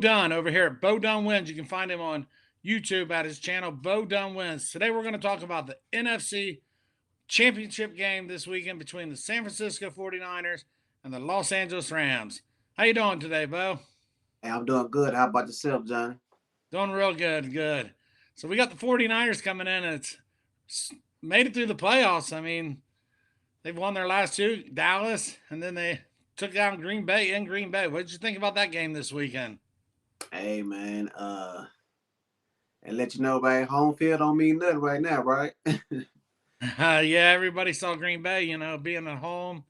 Dunn over here at Bo Dunn Wins. You can find him on YouTube at his channel, Bo Dunn Wins. Today we're going to talk about the NFC championship game this weekend between the San Francisco 49ers and the Los Angeles Rams. How you doing today, Bo? Hey, I'm doing good. How about yourself, Johnny? Doing real good, good. So we got the 49ers coming in and it's made it through the playoffs. I mean, they've won their last two, Dallas, and then they took down Green Bay in Green Bay. What did you think about that game this weekend? Hey, man. And let you know, right? Home field don't mean nothing right now, right? Yeah, everybody saw Green Bay, being at home.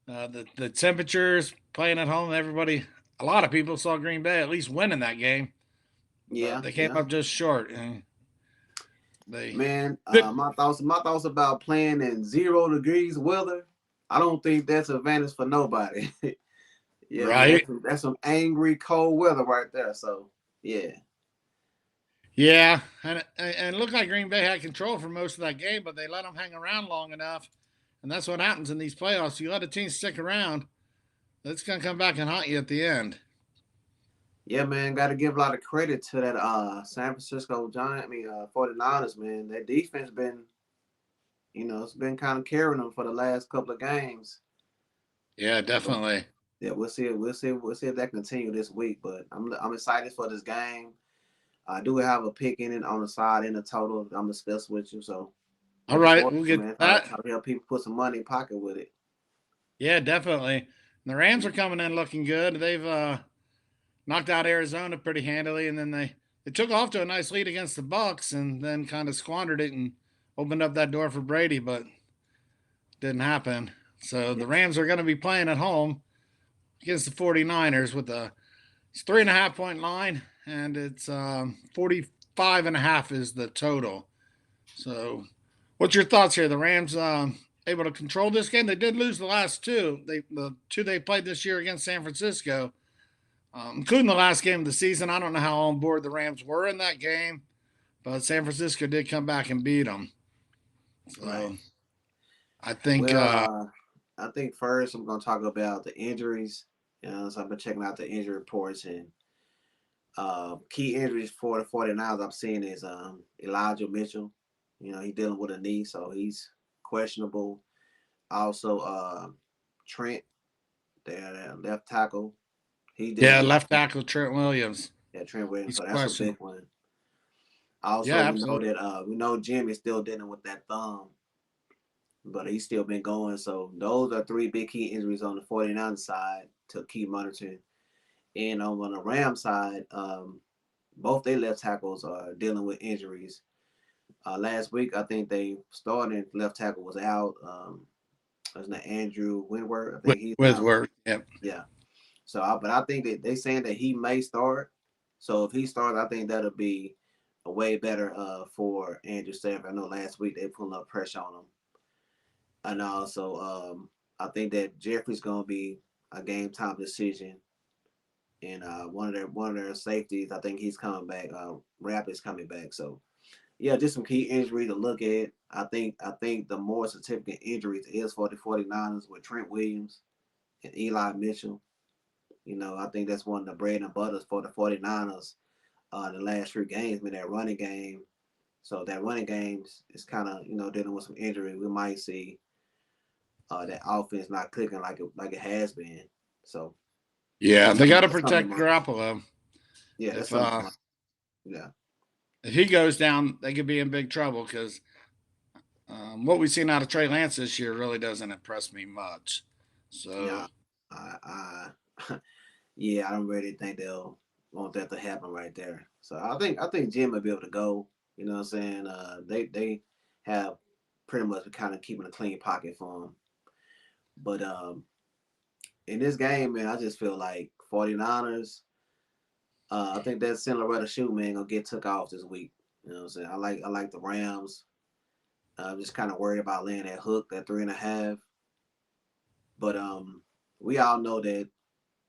The temperatures, playing at home, a lot of people saw Green Bay at least winning that game, but Yeah, they came yeah. up just short. And they, Man, they my thoughts about playing in 0 degrees weather. I don't think that's an advantage for nobody. Yeah, man. right? That's some angry cold weather right there. So yeah, Yeah, and it looked like Green Bay had control for most of that game, but they let them hang around long enough, and that's what happens in these playoffs. You let a team stick around, it's gonna come back and haunt you at the end. yeah, man. Got to give a lot of credit to that San Francisco Giant. I mean, 49ers, man. That defense been, it's been kind of carrying them for the last couple of games. Yeah, So definitely. yeah, we'll see if that continue this week. But I'm excited for this game. I do have a pick in it on the side in the total. I'm discuss with you. So All looking right, forward we'll to it, get to man. Try to that. try to help people put some money in pocket with it. Yeah, definitely. The Rams are coming in looking good. They've knocked out Arizona pretty handily, and then they took off to a nice lead against the Bucks, and then kind of squandered it and opened up that door for Brady, but didn't happen. So Yeah, the Rams are going to be playing at home against the 49ers with a it's 3.5 point line, and it's 45 and a half is the total. So, what's your thoughts here? The Rams able to control this game. They did lose the last two. The two they played this year against San Francisco, including the last game of the season. I don't know how on board the Rams were in that game, but San Francisco did come back and beat them. right. So I think, Well, I think first I'm gonna talk about the injuries. So I've been checking out the injury reports and key injuries for the 49ers I'm seeing is Elijah Mitchell. He's dealing with a knee, so he's questionable. Also, Trent, their left tackle, he yeah, dealing with left tackle Trent Williams. Trent Williams, He's so that's a big questionable. one. Yeah, Also, we know absolutely. that we know Jim is still dealing with that thumb, but he's still been going. So those are three big key injuries on the 49 side to keep monitoring. And on the Ram side, both their left tackles are dealing with injuries. Last week, I think they started left tackle was out. Wasn't that Andrew Winworth? I think he's With out. work. Yep. Yeah. So, but I think that they saying that he may start. So if he starts, I think that'll be a way better for Andrew Stafford. I know last week they put up pressure on him, and also I think that Jeffrey's gonna be a game time decision. And one of their safeties, I think he's coming back. Rapp is coming back. So yeah, just some key injuries to look at. I think the more significant injuries is for the 49ers with Trent Williams and Eli Mitchell. I think that's one of the bread and butters for the 49ers the last few games, been that running game. So that running game is kind of, dealing with some injury. We might see that offense not clicking like it has been. So Yeah, that's they got something to that's something to protect monitor. Garoppolo. Yeah, that's If something to uh, monitor. Yeah. if he goes down, they could be in big trouble because what we've seen out of Trey Lance this year really doesn't impress me much. So Yeah. I yeah, I don't really think they'll want that to happen right there. So I think Jim will be able to go. You know what I'm saying? They have pretty much kind of keeping a clean pocket for him. But in this game, man, I just feel like 49ers. I think that Cinderella shoe man gonna get took off this week. You know what I'm saying? I like the Rams. I'm just kind of worried about laying that hook, that 3.5. But we all know that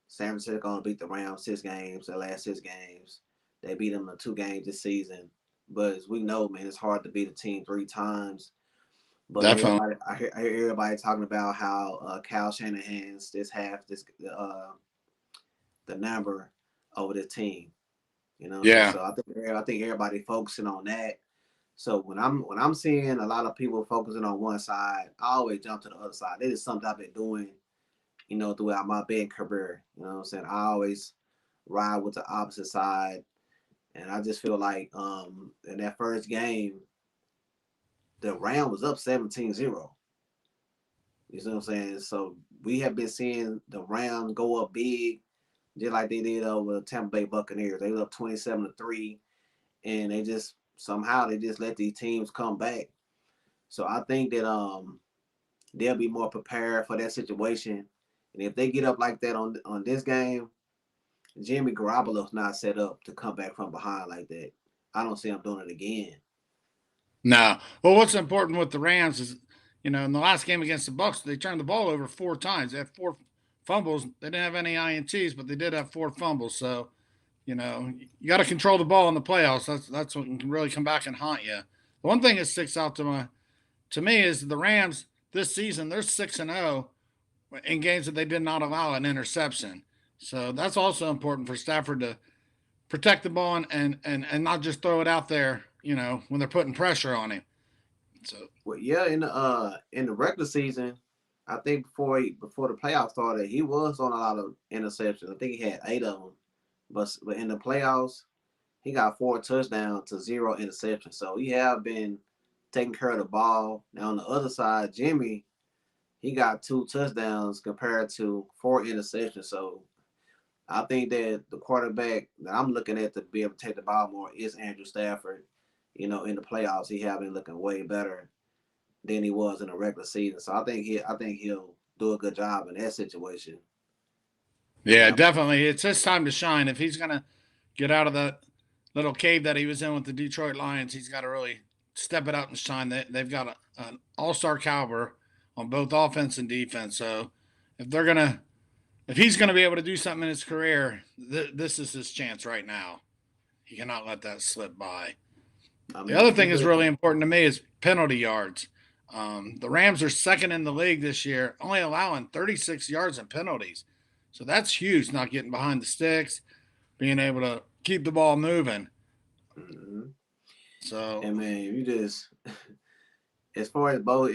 San Francisco gonna beat the Rams 6 games, the last 6 games. They beat them in 2 games this season. But as we know, man, it's hard to beat a team 3 times. But definitely, I hear everybody talking about how Kyle Shanahan's this half this the number over the team. You know what I'm saying? Yeah. So I think everybody focusing on that. So when I'm seeing a lot of people focusing on one side, I always jump to the other side. It is something I've been doing, throughout my betting career. You know what I'm saying? I always ride with the opposite side. And I just feel like in that first game, the round was up 17-0. You see what I'm saying? So we have been seeing the round go up big, just like they did over the Tampa Bay Buccaneers. They were up 27-3, and they just let these teams come back. So I think that they'll be more prepared for that situation. And if they get up like that on this game, Jimmy Garoppolo's not set up to come back from behind like that. I don't see him doing it again. No. Well, what's important with the Rams is, in the last game against the Bucks, they turned the ball over 4 times. They had 4 fumbles. They didn't have any ints, but they did have 4 fumbles. So, you got to control the ball in the playoffs. That's what can really come back and haunt you. The one thing that sticks out to me is the Rams this season. They're 6-0 in games that they did not allow an interception. So that's also important for Stafford to protect the ball and not just throw it out there, when they're putting pressure on him. So Well, yeah, in the regular season, I think before the playoffs started, he was on a lot of interceptions. I think he had 8 of them, but in the playoffs, he got 4 touchdowns to 0 interceptions. So he have been taking care of the ball. Now on the other side, Jimmy, he got 2 touchdowns compared to 4 interceptions. So I think that the quarterback that I'm looking at to be able to take the ball more is Andrew Stafford. In the playoffs, he have been looking way better than he was in the regular season. So I think he'll do a good job in that situation. yeah, Now, definitely, it's his time to shine. If he's gonna get out of that little cave that he was in with the Detroit Lions, he's got to really step it out and shine. They've got an all-star caliber on both offense and defense. So if he's gonna be able to do something in his career, this is his chance right now. He cannot let that slip by. I The mean, other if he thing is could, really important to me is penalty yards. The Rams are second in the league this year, only allowing 36 yards in penalties. So that's huge, not getting behind the sticks, being able to keep the ball moving. mm-hmm. So, And man, you just as far as both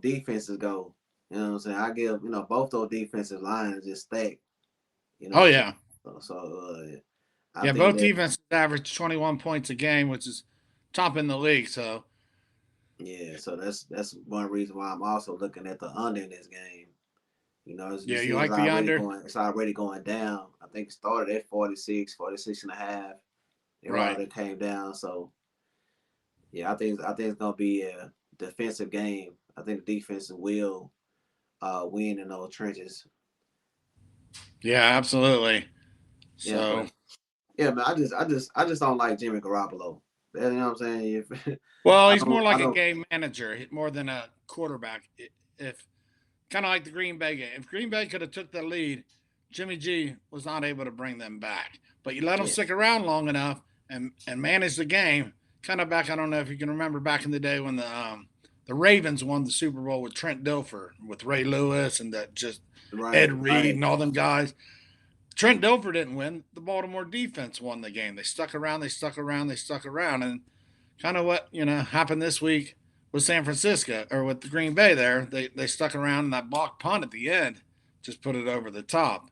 defenses go, what I'm saying. I give both those defensive lines just stacked. oh, What I'm saying. yeah. So I Yeah, think both that defenses average 21 points a game, which is top in the league. So, yeah. So that's one reason why I'm also looking at the under in this game. As you yeah, you see, it's like the already under? going. It's already going down. I think it started at 46 and a half. It Right. already came down. So yeah, I think it's gonna be a defensive game. I think the defense will win in those trenches. Yeah, absolutely. Yeah, So, but yeah, man, I just don't like Jimmy Garoppolo. You know what I'm saying? well, I he's don't more I like a don't game manager more than a quarterback. If kind of like the Green Bay game. If Green Bay could have took the lead, Jimmy G was not able to bring them back. But you let them yeah, stick around long enough and manage the game. Kind of back. I don't know if you can remember back in the day when the Ravens won the Super Bowl with Trent Dilfer, with Ray Lewis, and that just right, Ed Reed right. and all them guys. Trent Dilfer didn't win. The Baltimore defense won the game. They stuck around. They stuck around. They stuck around, and kind of what happened this week with San Francisco or with the Green Bay. There, they stuck around, and that block punt at the end just put it over the top.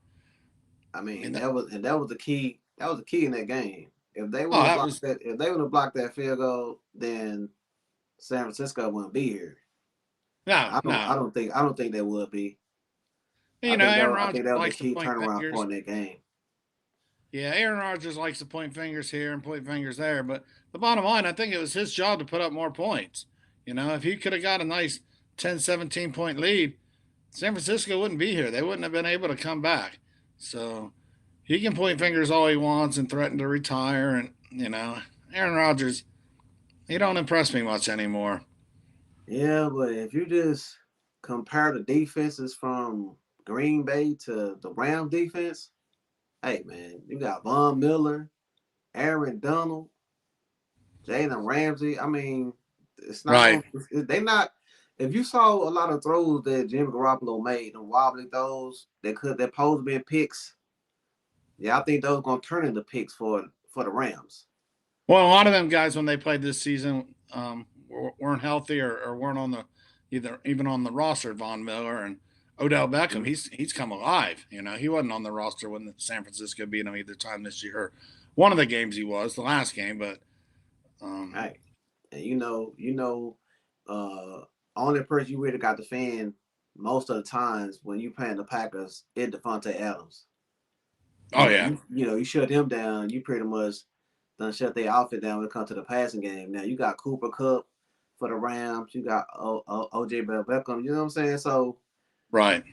I mean, And that was the key. That was the key in that game. oh, that was If they would have blocked that field goal, then San Francisco wouldn't be here. no, I don't think they would be. Aaron I Rodgers think that was the likes to key point turnaround fingers. point in that game. Yeah, Aaron Rodgers likes to point fingers here and point fingers there. But the bottom line, I think it was his job to put up more points. If he could have got a nice 10, 17 point lead, San Francisco wouldn't be here. They wouldn't have been able to come back. So he can point fingers all he wants and threaten to retire. And, Aaron Rodgers, he don't impress me much anymore. Yeah, but if you just compare the defenses from Green Bay to the Rams defense, hey man, you got Von Miller, Aaron Donald, Jalen Ramsey. I mean, it's not Right. going. They not. If you saw a lot of throws that Jimmy Garoppolo made, the wobbly throws that supposed to be picks, Yeah, I think those gonna turn into picks for the Rams. Well, a lot of them guys when they played this season weren't healthy or weren't on the either even on the roster. Von Miller and Odell Beckham, Mm-hmm. he's come alive. You know, he wasn't on the roster when San Francisco beat him either time this year. One of the games he was, the last game, but Right. And only person you really got to fan most of the times when you playing the Packers is Devontae Adams. oh yeah, You shut him down, you pretty much done shut their outfit down when it comes to the passing game. Now you got Cooper Kupp for the Rams, you got OJ Beckham, you know what I'm saying? So right.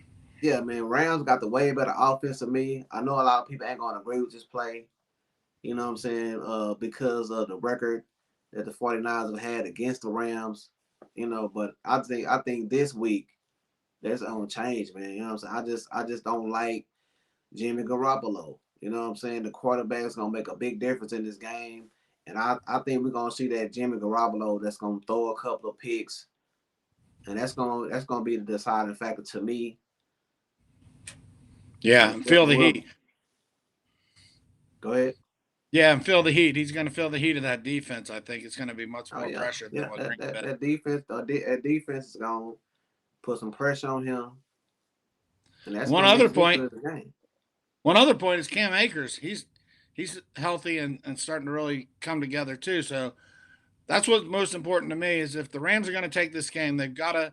yeah, man, Rams got the way better offense than me. I know a lot of people ain't gonna agree with this play, you know what I'm saying? Because of the record that the 49ers have had against the Rams, but I think this week there's gonna change, man. You know what I'm saying? I just don't like Jimmy Garoppolo. You know what I'm saying? The quarterback's gonna make a big difference in this game. And I think we're gonna see that Jimmy Garoppolo that's gonna throw a couple of picks. And that's gonna be the deciding factor to me. Yeah, And and feel the heat. go ahead. Yeah, and feel the heat. He's going to feel the heat of that defense. I think it's going to be much Oh more yeah, pressure than yeah. what That Green that, Bay. that defense, that defense is gonna put some pressure on him, and that's One gonna make other a point. difference in the game. One other point is Cam Akers. He's healthy and starting to really come together too. So that's what's most important to me is if the Rams are going to take this game, they've got to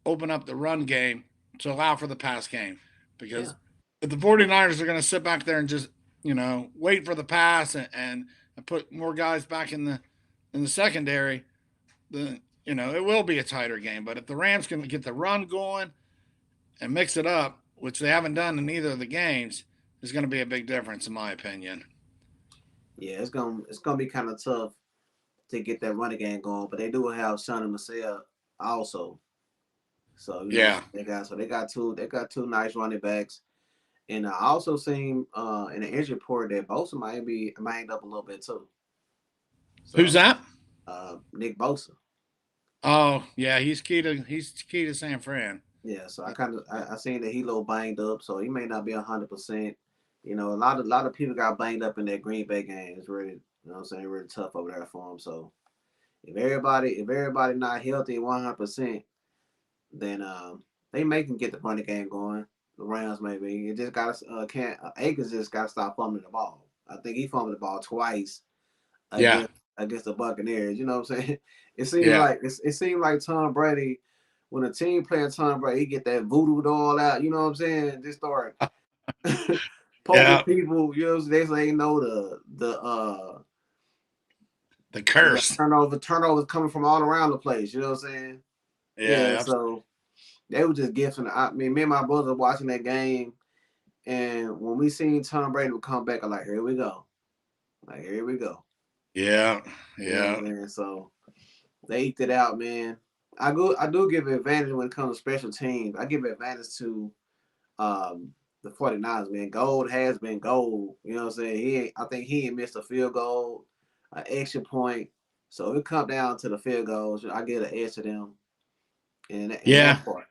open up the run game to allow for the pass game. Yeah, Because if the 49ers are going to sit back there and just, wait for the pass and put more guys back in the secondary, then it will be a tighter game. But if the Rams can get the run going and mix it up, which they haven't done in either of the games, is going to be a big difference in my opinion. yeah. It's gonna be kind of tough to get that running game going, but they do have Sonny Michel also. So Yeah. they got two nice running backs, and I also seen in the injury report that Bosa might be banged up a little bit too. Who's So that? Nick Bosa, Oh, yeah, he's key to San Fran. yeah. So I seen that he a little banged up, so he may not be 100%. A lot of people got banged up in that Green Bay game. It's really what I'm saying, really tough over there for him. So if everybody not healthy 100%, then they may can get the running game going. The Rams maybe. It just got can't Akers just got to stop fumbling the ball. I think he fumbled the ball twice Yeah. against the Buccaneers. You know what I'm saying? It seemed Yeah. like it seemed like Tom Brady when a team playing Tom Brady, he get that voodoo doll out. You know what I'm saying? Just start poking Yeah. people. You know, they know the The the curse. turnovers coming from all around the place. You know what I'm saying? Yeah. Yeah. So they were just gifting. I mean, me and my brother watching that game, and when we seen Tom Brady would come back, I'm like, here we go. Like, here we go. Yeah. You know what Yeah. I'm saying? So they eked it out, man. I do give advantage when it comes to special teams. I give advantage to the 49ers, man. Gold has been gold. You know what I'm saying? I think he ain't missed a field goal, an extra point. So it come down to the field goals. I get an edge to them in Yeah. that part.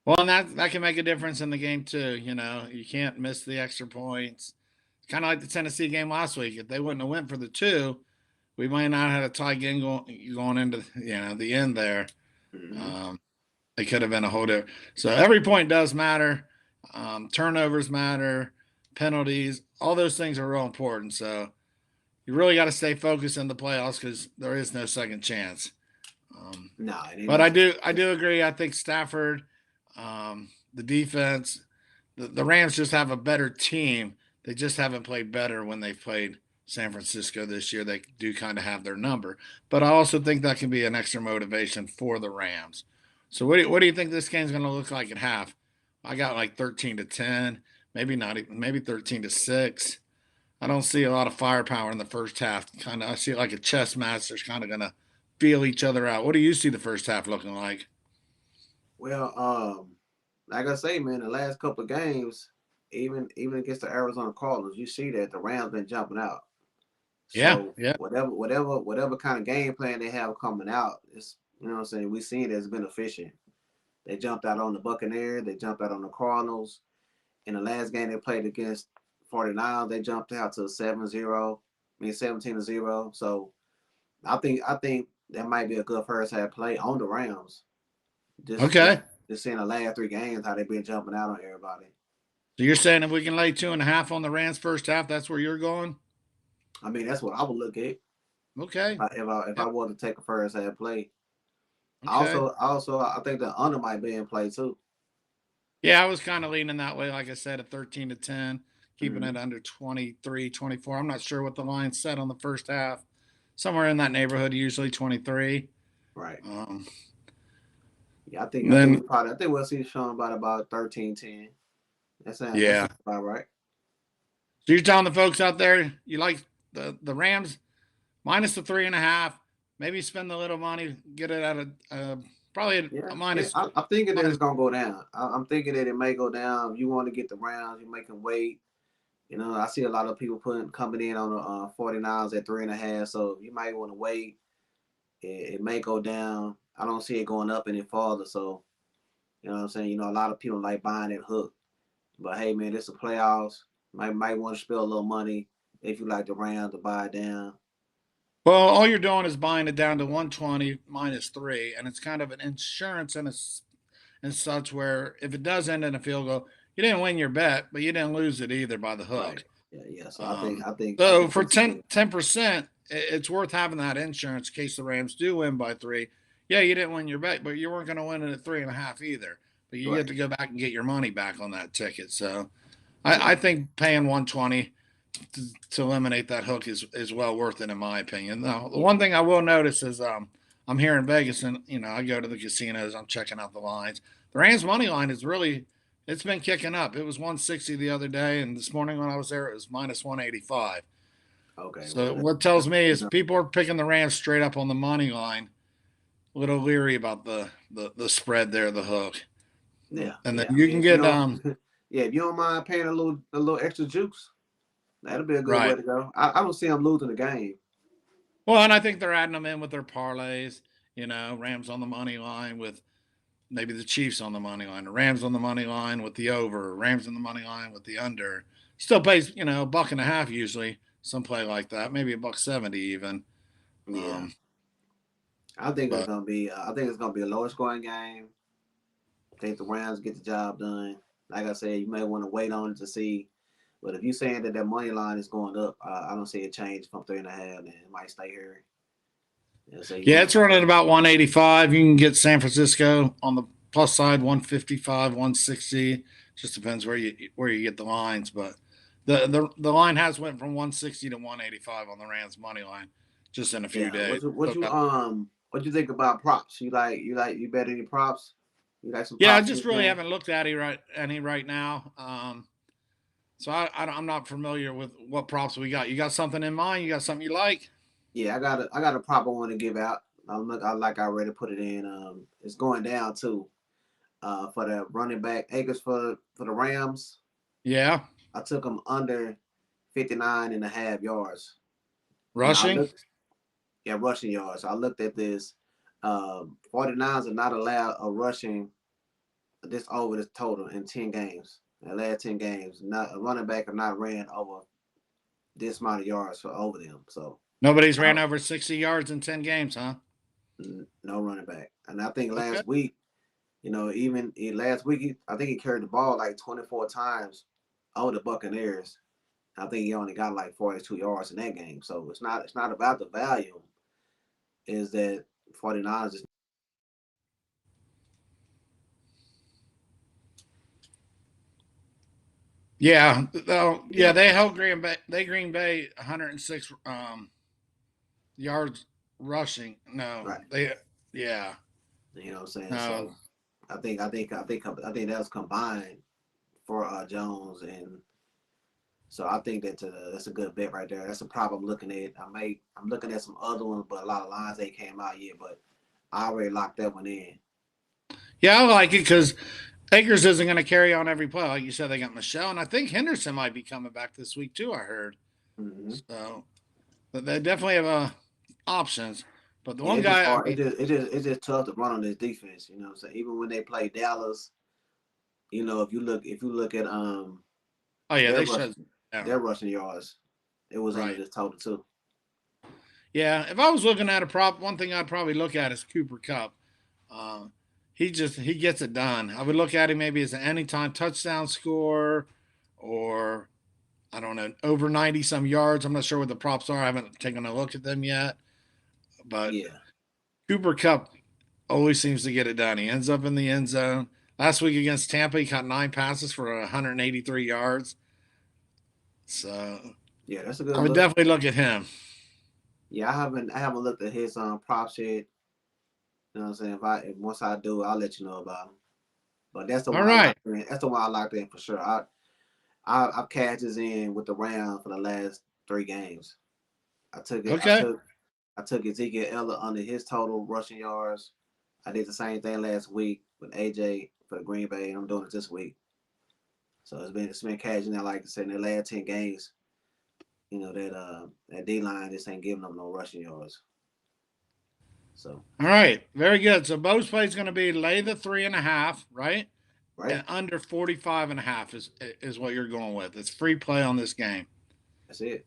Well, and that can make a difference in the game too. You can't miss the extra points. It's kind of like the Tennessee game last week. If they wouldn't have went for the two, we might not have had a tie game going into the end there. Mm-hmm. Um, it could have been a whole different. So every point does matter. Turnovers matter, penalties, all those things are real important. So you really got to stay focused in the playoffs because there is no second chance. No, it ain't But no I second. do I do agree. I think Stafford, the defense, the Rams just have a better team. They just haven't played better when they've played San Francisco this year. They do kind of have their number. But I also think that can be an extra motivation for the Rams. So what do you think this game's going to look like at half? I got like 13-10, maybe not even, maybe 13-6. I don't see a lot of firepower in the first half. Kind of, I see it like a chess match. They're kind of going to feel each other out. What do you see the first half looking like? Well, like I say, man, the last couple of games, even against the Arizona Cardinals, you see that the Rams been jumping out. Yeah, So yeah, whatever kind of game plan they have coming out, it's what I'm saying. We seen it as been efficient. They jumped out on the Buccaneers. They jumped out on the Cardinals. In the last game they played against 49ers, they jumped out to 7-0. I mean 17-0. So I think that might be a good first half play on the Rams. Just Okay. just just seeing the last 3 games how they've been jumping out on everybody. So you're saying if we can lay 2.5 on the Rams first half, that's where you're going? I mean, that's what I would look at Okay. if I Yep. was to take a first half play. Okay. I think the under might be in play too. Yeah, I was kind of leaning that way. Like I said, at 13-10, keeping Mm-hmm. it under 23, 24. I'm not sure what the line said on the first half. Somewhere in that neighborhood, usually 23. Right. Um, Yeah, then, I think we'll see Sean about 13-10. That yeah. sounds about right. So you're telling the folks out there you like the Rams minus the 3.5. Maybe spend a little money, get it at probably Yeah, a yeah. minus I'm thinking that minus. it's gonna go down. I'm thinking that it may go down. If you want to get the rounds, you make them wait. I see a lot of people coming in on the 49s at 3.5. So you might want to wait. It may go down. I don't see it going up any farther. So you know what I'm saying. A lot of people like buying that hook. But hey, man, this is playoffs. Might want to spill a little money if you like the Rams to buy it down. Well, all you're doing is buying it down to 120 minus 3, and it's kind of an insurance and such where if it does end in a field goal, you didn't win your bet, but you didn't lose it either by the Right. hook. Yeah. Yeah. So Um, I so think for this is good. 10%, it's worth having that insurance in case the Rams do win by 3. Yeah, you didn't win your bet, but you weren't going to win it at 3.5 either. But you get Right. to go back and get your money back on that ticket. So Yeah. I think paying 120 to eliminate that hook is well worth it in my opinion. Now, the Yeah. one thing I will notice is I'm here in Vegas and I go to the casinos. I'm checking out the lines. The Rams money line is really it's been kicking up. It was 160 the other day, and this morning when I was there, it was minus 185. Okay. So Well, what tells me is that's people are picking the Rams straight up on the money line. A little leery about the spread there, the hook, yeah. and then Yeah. I you mean, can if you get don't, yeah, if you don't mind paying a little extra juice, that'll be a good way right. to go. I don't see them losing the game. Well, and I think they're adding them in with their parlays. Rams on the money line with maybe the Chiefs on the money line, the Rams on the money line with the over, Rams on the money line with the under. Still pays, a buck and a half usually. Some play like that, maybe a buck 70 even. Yeah. Um, I think it's but gonna be. I think it's gonna be a lower scoring game. I think the Rams get the job done. Like I said, you may want to wait on it to see. But if you're saying that money line is going up, I don't see it change from 3.5. Then it might stay here. So you yeah, want it's running about 185. You can get San Francisco on the plus side, 155, 160. Just depends where you get the lines, but the line has went from 160 to 185 on the Rams money line just in a few yeah. days. What you think about props? You bet any props? You like some Yeah, I props in just this really game? haven't looked at any right now. So I'm not familiar with what props we got. You got something in mind? You got something you like? Yeah, I got a prop I want to give out. I already put it in. It's going down too. For the running back acres for the Rams. Yeah, I took them under 59.5 yards. Now I rushing. looked, yeah, rushing yards. I looked at this. 49ers are not allowed a rushing this over this total in 10 games. The last 10 games, not a running back have not ran over this amount of yards for over them. So Nobody's I, ran over 60 yards in 10 games, huh? no running back. And I think Okay. last week, even last week, I think he carried the ball like 24 times over the Buccaneers. I think he only got like 42 yards in that game. So it's not about the value. Is that 49ers is Yeah. Yeah, yeah, they held Green Bay 106 yards rushing. No, right. yeah. You know what I'm saying? No. So I think that was combined for Jones, and so I think that's a good bet right there. That's a prop I'm looking at. I'm looking at some other ones, but a lot of lines ain't came out yet. But I already locked that one in. Yeah, I like it because Akers isn't going to carry on every play. Like you said, they got Michelle, and I think Henderson might be coming back this week too. I heard. Mm-hmm. So, but they definitely have options. But the Yeah, one it's just guy, I hard. mean, It's just tough to run on this defense. You know what I'm saying? Even when they play Dallas, if you look at oh yeah, their they rush should. Yeah, their rushing yards. It was under right. this total too. Yeah, if I was looking at a prop, one thing I'd probably look at is Cooper Cup. Uh, he gets it done. I would look at him maybe as an anytime touchdown scorer, or I don't know, over 90 some yards. I'm not sure what the props are. I haven't taken a look at them yet. But Yeah, Cooper Cup always seems to get it done. He ends up in the end zone. Last week against Tampa, he caught 9 passes for 183 yards. So yeah, that's a good I would look. definitely look at him. Yeah, I haven't looked at his props yet. You know what I'm saying? If once I do, I'll let you know about him. But that's the All one I right. locked in. That's the one I locked in for sure. I've cashed this in with the Rams for the last 3 games. I took it. I Okay. took I took Ezekiel Elliott under his total rushing yards. I did the same thing last week with AJ for the Green Bay. I'm doing it this week. So it's been cashing out, like I said, in the last 10 games. You know that D line just ain't giving them no rushing yards. So All right. Very good. So Bo's play is going to be lay the 3.5, right? right, And under 45.5 is what you're going with. It's free play on this game. that's it.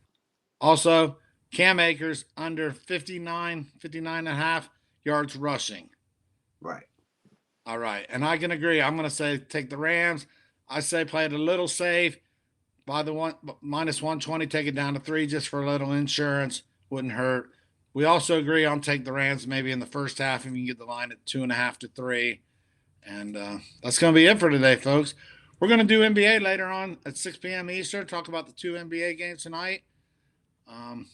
Also, Cam Akers under 59.5 yards rushing. Right. All right. And I can agree. I'm going to say take the Rams. I say play it a little safe. By the one minus 120, take it down to 3 just for a little insurance. Wouldn't hurt. We also agree on take the Rams maybe in the first half if you can get the line at 2.5 to 3. And that's going to be it for today, folks. We're going to do NBA later on at 6 p.m. Eastern. Talk about the 2 NBA games tonight. Um,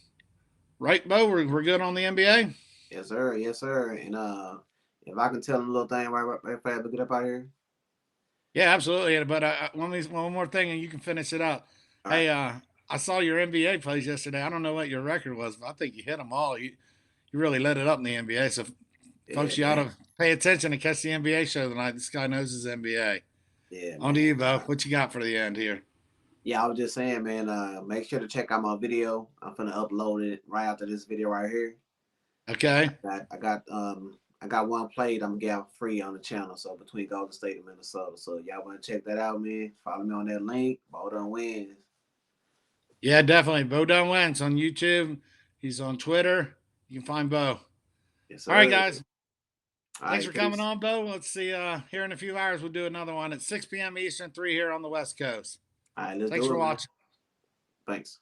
right, Bo? We're good on the NBA? Yes, sir. Yes, sir. And if I can tell them a little thing right fast to get up out here. Yeah, absolutely. But one more thing, and you can finish it up. All right. Hey, I saw your NBA plays yesterday. I don't know what your record was, but I think you hit them all. You really lit it up in the NBA. So, Yeah, folks, you ought man. to pay attention and catch the NBA show tonight. This guy knows his NBA. Yeah, On to man. you, Bo. What you got for the end here? Yeah, I was just saying, man. Make sure to check out my video. I'm gonna upload it right after this video right here. Okay. I got one played. I'm gonna get out free on the channel. So between Golden State and Minnesota. So y'all wanna check that out, man? Follow me on that link. Ball done wins. Yeah, definitely. Bo Dunn Wentz on YouTube. He's on Twitter. You can find Bo. Yes, All right, sir. guys. All Thanks right, for coming peace. on, Bo. Let's see. Here in a few hours, we'll do another one at 6 p.m. Eastern, 3 here on the West Coast. All right, let's Thanks do for it, man. watching. Thanks.